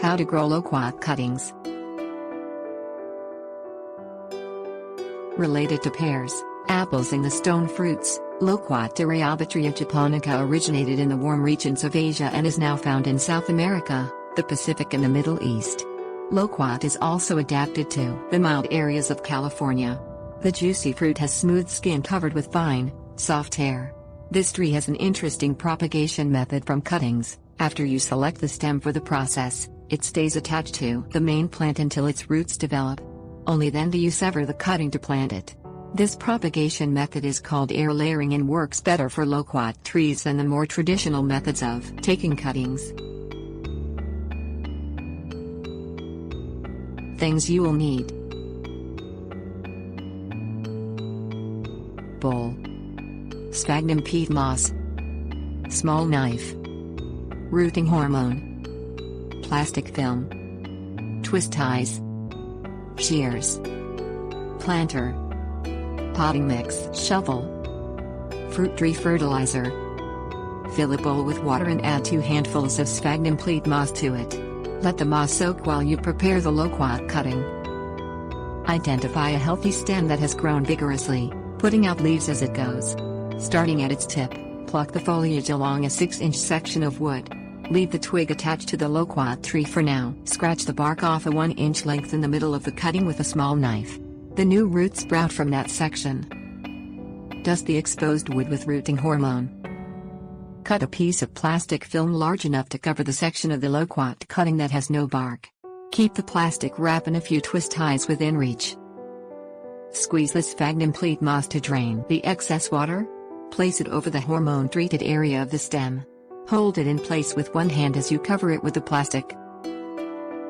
How to grow loquat cuttings. Related to pears, apples and the stone fruits, loquat Eriobotrya japonica originated in the warm regions of Asia and is now found in South America, the Pacific and the Middle East. Loquat is also adapted to the mild areas of California. The juicy fruit has smooth skin covered with fine, soft hair. This tree has an interesting propagation method from cuttings. After you select the stem for the process, it stays attached to the main plant until its roots develop. Only then do you sever the cutting to plant it. This propagation method is called air layering and works better for loquat trees than the more traditional methods of taking cuttings. Things you will need: bowl, sphagnum peat moss, small knife, rooting hormone, plastic film, twist ties, shears, planter, potting mix, shovel, fruit tree fertilizer. Fill a bowl with water and add 2 handfuls of sphagnum peat moss to it. Let the moss soak while you prepare the loquat cutting. Identify a healthy stem that has grown vigorously, putting out leaves as it goes. Starting at its tip, pluck the foliage along a 6-inch section of wood. Leave the twig attached to the loquat tree for now. Scratch the bark off a 1-inch length in the middle of the cutting with a small knife. The new roots sprout from that section. Dust the exposed wood with rooting hormone. Cut a piece of plastic film large enough to cover the section of the loquat cutting that has no bark. Keep the plastic wrap and a few twist ties within reach. Squeeze the sphagnum peat moss to drain the excess water. Place it over the hormone-treated area of the stem. Hold it in place with one hand as you cover it with the plastic.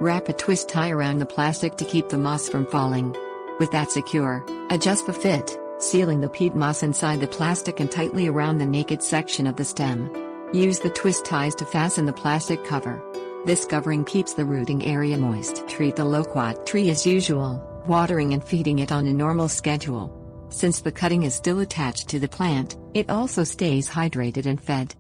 Wrap a twist tie around the plastic to keep the moss from falling. With that secure, adjust the fit, sealing the peat moss inside the plastic and tightly around the naked section of the stem. Use the twist ties to fasten the plastic cover. This covering keeps the rooting area moist. Treat the loquat tree as usual, watering and feeding it on a normal schedule. Since the cutting is still attached to the plant, it also stays hydrated and fed.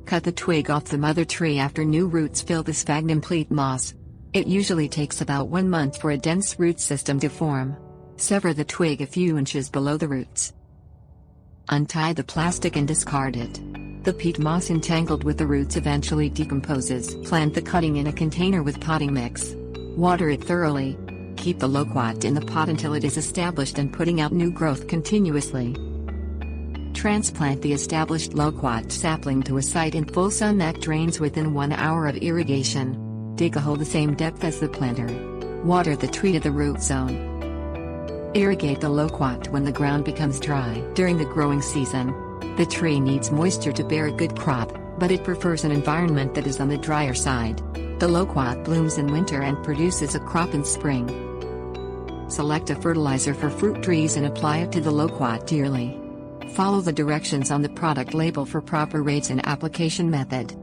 Cut the twig off the mother tree after new roots fill the sphagnum peat moss. It usually takes about 1 month for a dense root system to form. Sever the twig a few inches below the roots. Untie the plastic and discard it. The peat moss entangled with the roots eventually decomposes. Plant the cutting in a container with potting mix. Water it thoroughly. Keep the loquat in the pot until it is established and putting out new growth continuously. Transplant the established loquat sapling to a site in full sun that drains within 1 hour of irrigation. Dig a hole the same depth as the planter. Water the tree to the root zone. Irrigate the loquat when the ground becomes dry. During the growing season, the tree needs moisture to bear a good crop, but it prefers an environment that is on the drier side. The loquat blooms in winter and produces a crop in spring. Select a fertilizer for fruit trees and apply it to the loquat yearly. Follow the directions on the product label for proper rates and application method.